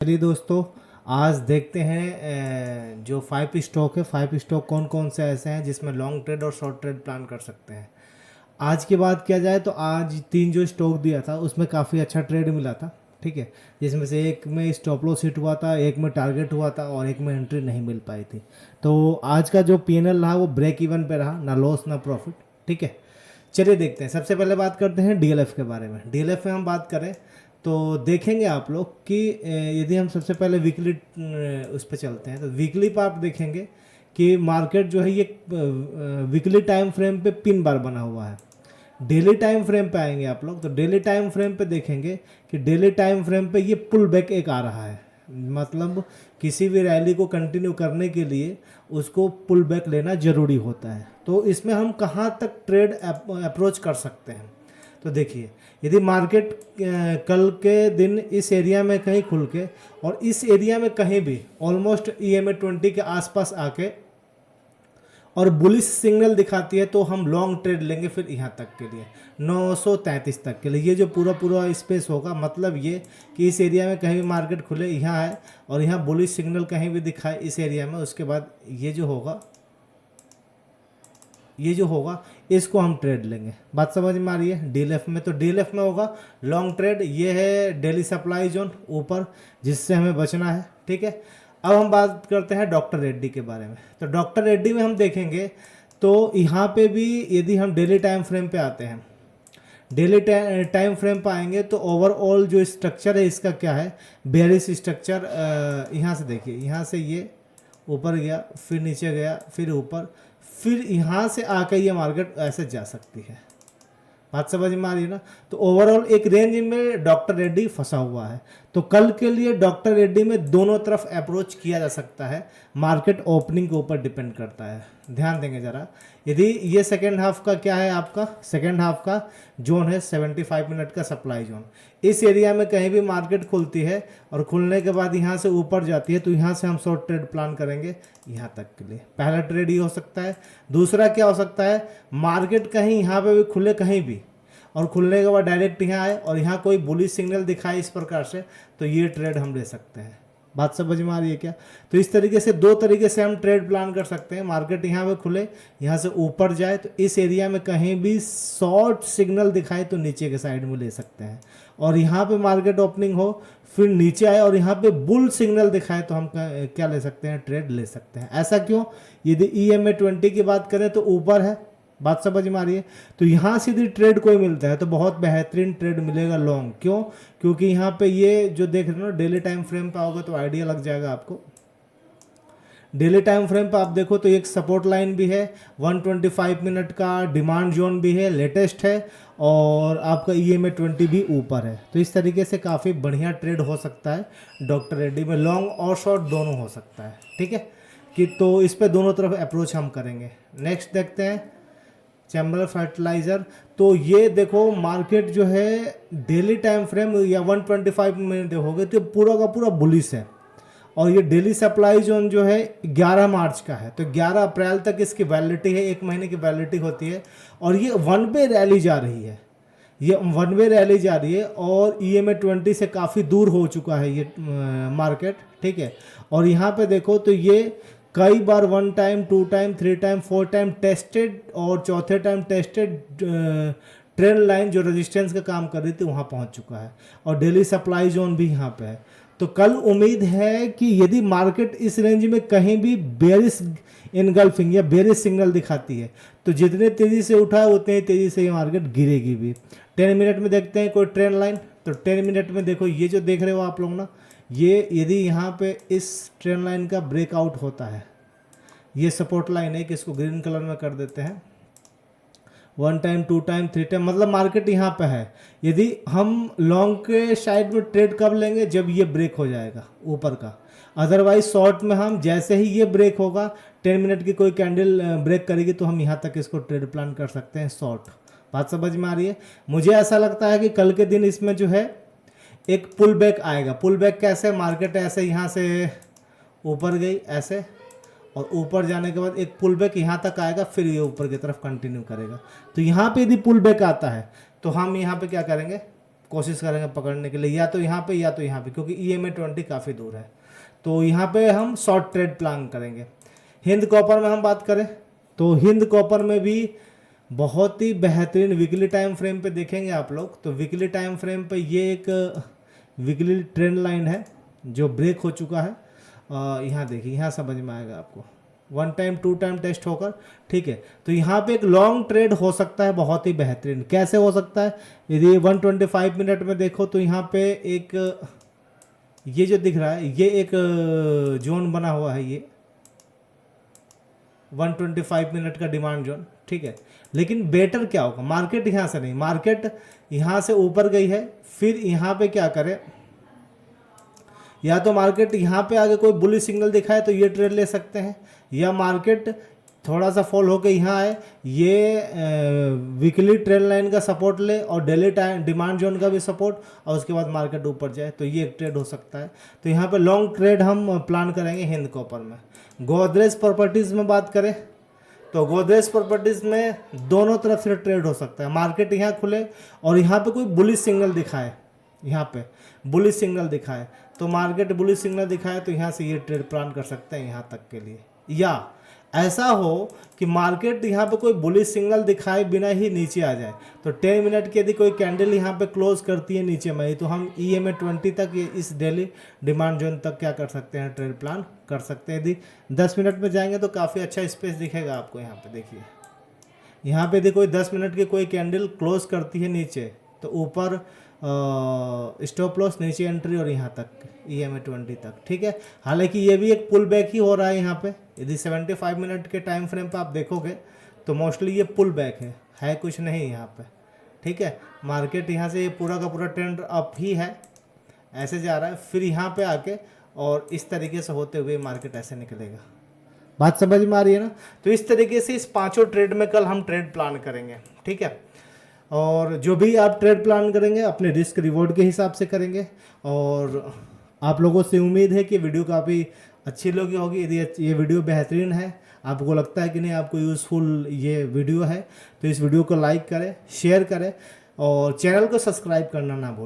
चलिए दोस्तों, आज देखते हैं जो 5 स्टॉक है। 5 स्टॉक कौन कौन से ऐसे हैं जिसमें लॉन्ग ट्रेड और शॉर्ट ट्रेड प्लान कर सकते हैं। आज की बात किया जाए तो आज 3 जो स्टॉक दिया था उसमें काफ़ी अच्छा ट्रेड मिला था। ठीक है, जिसमें से एक में स्टॉप लॉस हिट हुआ था, एक में टारगेट हुआ था और एक में एंट्री नहीं मिल पाई थी। तो आज का जो पीएनएल रहा वो ब्रेक इवन पे रहा, ना लॉस ना प्रॉफिट। ठीक है, चलिए देखते हैं। सबसे पहले बात करते हैं डीएलएफ के बारे में। डीएलएफ में हम बात करें तो देखेंगे आप लोग कि यदि हम सबसे पहले वीकली उस पर चलते हैं तो वीकली पर आप देखेंगे कि मार्केट जो है ये वीकली टाइम फ्रेम पे 3 बार बना हुआ है। डेली टाइम फ्रेम पे आएंगे आप लोग तो डेली टाइम फ्रेम पे देखेंगे कि डेली टाइम फ्रेम पे ये पुल बैक एक आ रहा है। मतलब किसी भी रैली को कंटिन्यू करने के लिए उसको पुल बैक लेना ज़रूरी होता है। तो इसमें हम कहाँ तक ट्रेड अप्रोच कर सकते हैं। तो देखिए, यदि मार्केट कल के दिन इस एरिया में कहीं खुल के और इस एरिया में कहीं भी ऑलमोस्ट EMA 20 के आसपास आके और बुलिश सिग्नल दिखाती है तो हम लॉन्ग ट्रेड लेंगे फिर यहाँ तक के लिए 933 तक के लिए। ये जो पूरा पूरा स्पेस होगा, मतलब ये कि इस एरिया में कहीं भी मार्केट खुले यहाँ है और यहाँ बुलिश सिग्नल कहीं भी दिखाए इस एरिया में, उसके बाद ये जो होगा इसको हम ट्रेड लेंगे। बात समझ में आ रही है। डीएलएफ में तो डीएलएफ में होगा लॉन्ग ट्रेड। ये है डेली सप्लाई जोन ऊपर, जिससे हमें बचना है। ठीक है, अब हम बात करते हैं डॉक्टर रेड्डी के बारे में। तो डॉक्टर रेड्डी में हम देखेंगे तो यहाँ पे भी यदि हम डेली टाइम फ्रेम पे आते हैं, डेली टाइम फ्रेम पर आएंगे तो ओवरऑल जो स्ट्रक्चर है इसका क्या है, बेयरिश स्ट्रक्चर। यहाँ से देखिए, यहाँ से ये ऊपर गया, फिर नीचे गया, फिर ऊपर, फिर यहाँ से आकर ये मार्केट ऐसे जा सकती है। बात समझ में आ रही है ना। तो ओवरऑल एक रेंज में डॉक्टर रेड्डी फंसा हुआ है। तो कल के लिए डॉक्टर रेड्डी में दोनों तरफ अप्रोच किया जा सकता है, मार्केट ओपनिंग के ऊपर डिपेंड करता है। ध्यान देंगे ज़रा। यदि ये सेकेंड हाफ का क्या है, आपका सेकेंड हाफ का जोन है 75 मिनट का सप्लाई जोन। इस एरिया में कहीं भी मार्केट खुलती है और खुलने के बाद यहाँ से ऊपर जाती है तो यहाँ से हम शॉर्ट ट्रेड प्लान करेंगे यहाँ तक के लिए। पहला ट्रेड ये हो सकता है। दूसरा क्या हो सकता है, मार्केट कहीं यहाँ पे भी खुले कहीं भी और खुलने के बाद डायरेक्ट यहाँ आए और यहाँ कोई बुलिश सिग्नल दिखाए इस प्रकार से, तो ये ट्रेड हम ले सकते हैं। बात समझ में आ रही है क्या। तो इस तरीके से 2 तरीके से हम ट्रेड प्लान कर सकते हैं। मार्केट यहाँ पे खुले, यहाँ से ऊपर जाए तो इस एरिया में कहीं भी शॉर्ट सिग्नल दिखाए तो नीचे के साइड में ले सकते हैं, और यहाँ पे मार्केट ओपनिंग हो फिर नीचे आए और यहाँ पे बुल सिग्नल दिखाए तो हम क्या ले सकते हैं, ट्रेड ले सकते हैं। ऐसा क्यों, यदि EMA 20 की बात करें तो ऊपर है। बात समझ में आ रही है। तो यहाँ से यदि ट्रेड कोई मिलता है तो बहुत बेहतरीन ट्रेड मिलेगा लॉन्ग। क्यों, क्योंकि यहाँ पे ये जो देख रहे हो ना, डेली टाइम फ्रेम पे आओगे तो आइडिया लग जाएगा आपको। डेली टाइम फ्रेम पे आप देखो तो एक सपोर्ट लाइन भी है, 125 मिनट का डिमांड जोन भी है, लेटेस्ट है, और आपका EMA 20 भी ऊपर है। तो इस तरीके से काफ़ी बढ़िया ट्रेड हो सकता है डॉक्टर रेड्डी में, लॉन्ग और शॉर्ट दोनों हो सकता है। ठीक है, कि तो इस पे दोनों तरफ अप्रोच हम करेंगे। नेक्स्ट देखते हैं चैम्बर फर्टिलाइज़र। तो ये देखो मार्केट जो है डेली टाइम फ्रेम या 125 में देखोगे तो पूरा का पूरा बुलिश है, और ये डेली सप्लाई जोन जो है 11 मार्च का है। तो 11 अप्रैल तक इसकी वैलिडिटी है, 1 महीने की वैलिडिटी होती है, और ये 1 वे रैली जा रही है। ये 1 वे रैली जा रही है और EMA 20 से काफ़ी दूर हो चुका है ये मार्केट। ठीक है, और यहाँ पे देखो तो ये कई बार 1 time 2 time 3 time 4 time tested, और चौथे टाइम टेस्टेड ट्रेंड लाइन जो रेजिस्टेंस का काम कर रही थी वहाँ पहुँच चुका है, और डेली सप्लाई जोन भी यहाँ पे है। तो कल उम्मीद है कि यदि मार्केट इस रेंज में कहीं भी बेरिश इनगल्फिंग या बेरिश सिग्नल दिखाती है तो जितने तेज़ी से उठा है उतने ही तेज़ी से ये मार्केट गिरेगी भी। 10 मिनट में देखते हैं कोई ट्रेंड लाइन। तो 10 मिनट में देखो, ये जो देख रहे हो आप लोग ना, ये यदि यहाँ पे इस ट्रेंड लाइन का ब्रेकआउट होता है, ये सपोर्ट लाइन है कि इसको ग्रीन कलर में कर देते हैं, 1 टाइम 2 टाइम 3 टाइम, मतलब मार्केट यहाँ पे है। यदि हम लॉन्ग के साइड में ट्रेड कब लेंगे, जब ये ब्रेक हो जाएगा ऊपर का। अदरवाइज शॉर्ट में हम जैसे ही ये ब्रेक होगा, 10 मिनट की कोई कैंडल ब्रेक करेगी तो हम यहाँ तक इसको ट्रेड प्लान कर सकते हैं शॉर्ट। बात समझ में आ रही है। मुझे ऐसा लगता है कि कल के दिन इसमें जो है एक पुल बैक आएगा। पुल बैक कैसे, मार्केट ऐसे यहाँ से ऊपर गई ऐसे, और ऊपर जाने के बाद एक पुल बैक यहाँ तक आएगा, फिर ये ऊपर की तरफ कंटिन्यू करेगा। तो यहाँ पे यदि पुल बैक आता है तो हम यहाँ पे क्या करेंगे, कोशिश करेंगे पकड़ने के लिए, या तो यहाँ पे या तो यहाँ पे, क्योंकि EMA 20 काफ़ी दूर है। तो यहाँ पे हम शॉर्ट ट्रेड प्लान करेंगे। हिंद कॉपर में हम बात करें तो हिंद कॉपर में भी बहुत ही बेहतरीन वीकली टाइम फ्रेम पे देखेंगे आप लोग, तो वीकली टाइम फ्रेम पे ये एक वीकली ट्रेंड लाइन है जो ब्रेक हो चुका है। यहाँ देखिए, यहाँ समझ में आएगा आपको, 1 टाइम 2 टाइम टेस्ट होकर, ठीक है। तो यहाँ पे एक लॉन्ग ट्रेड हो सकता है बहुत ही बेहतरीन। कैसे हो सकता है? यदि 125 मिनट में देखो तो यहाँ पे एक ये जो दिख रहा है, ये एक जोन बना हुआ है, ये 125 मिनट का डिमांड जोन, ठीक है। लेकिन बेटर क्या होगा, मार्केट यहाँ से नहीं, मार्केट यहाँ से ऊपर गई है, फिर यहाँ पे क्या करे, या तो मार्केट यहाँ पे आगे कोई बुलिश सिग्नल दिखाए तो ये ट्रेड ले सकते हैं, या मार्केट थोड़ा सा फॉल होकर यहाँ आए, ये वीकली ट्रेंड लाइन का सपोर्ट ले और डेली टाइम डिमांड जोन का भी सपोर्ट, और उसके बाद मार्केट ऊपर जाए, तो ये एक ट्रेड हो सकता है। तो यहाँ पे लॉन्ग ट्रेड हम प्लान करेंगे हिंद कॉपर में। गोदरेज प्रॉपर्टीज़ में बात करें तो गोदरेज प्रॉपर्टीज़ में दोनों तरफ से ट्रेड हो सकता है। मार्केट यहाँ खुले और यहाँ पे कोई बुलिश सिग्नल दिखाए, यहाँ पे बुलिश सिग्नल दिखाए, तो मार्केट बुलिश सिग्नल दिखाए तो यहाँ से ये ट्रेड प्लान कर सकते हैं यहाँ तक के लिए। या ऐसा हो कि मार्केट यहाँ पे कोई बुलिश सिग्नल दिखाए बिना ही नीचे आ जाए, तो 10 मिनट की यदि कोई कैंडल यहाँ पे क्लोज करती है नीचे में ही, तो हम EMA 20 तक इस डेली डिमांड जोन तक क्या कर सकते हैं, ट्रेड प्लान कर सकते हैं। यदि 10 मिनट में जाएंगे तो काफ़ी अच्छा स्पेस दिखेगा आपको। यहाँ पे देखिए, यहाँ पे यदि कोई 10 मिनट की कोई कैंडल क्लोज करती है नीचे, तो ऊपर स्टॉप लॉस, नीचे एंट्री, और यहाँ तक EMA 20 तक, ठीक है। हालांकि ये भी एक पुल बैक ही हो रहा है यहाँ पे। यदि 75 मिनट के टाइम फ्रेम पे आप देखोगे तो मोस्टली ये पुल बैक है कुछ नहीं यहाँ पे, ठीक है। मार्केट यहाँ से ये पूरा का पूरा ट्रेंड अप ही है, ऐसे जा रहा है, फिर यहाँ पे आके और इस तरीके से होते हुए मार्केट ऐसे निकलेगा। बात समझ में आ रही है ना? तो इस तरीके से इस पाँचों ट्रेड में कल हम ट्रेड प्लान करेंगे, ठीक है। और जो भी आप ट्रेड प्लान करेंगे अपने रिस्क रिवॉर्ड के हिसाब से करेंगे। और आप लोगों से उम्मीद है कि वीडियो काफ़ी अच्छी लगी होगी। यदि ये वीडियो बेहतरीन है, आपको लगता है कि नहीं आपको यूज़फुल ये वीडियो है, तो इस वीडियो को लाइक करें, शेयर करें और चैनल को सब्सक्राइब करना ना भूलें।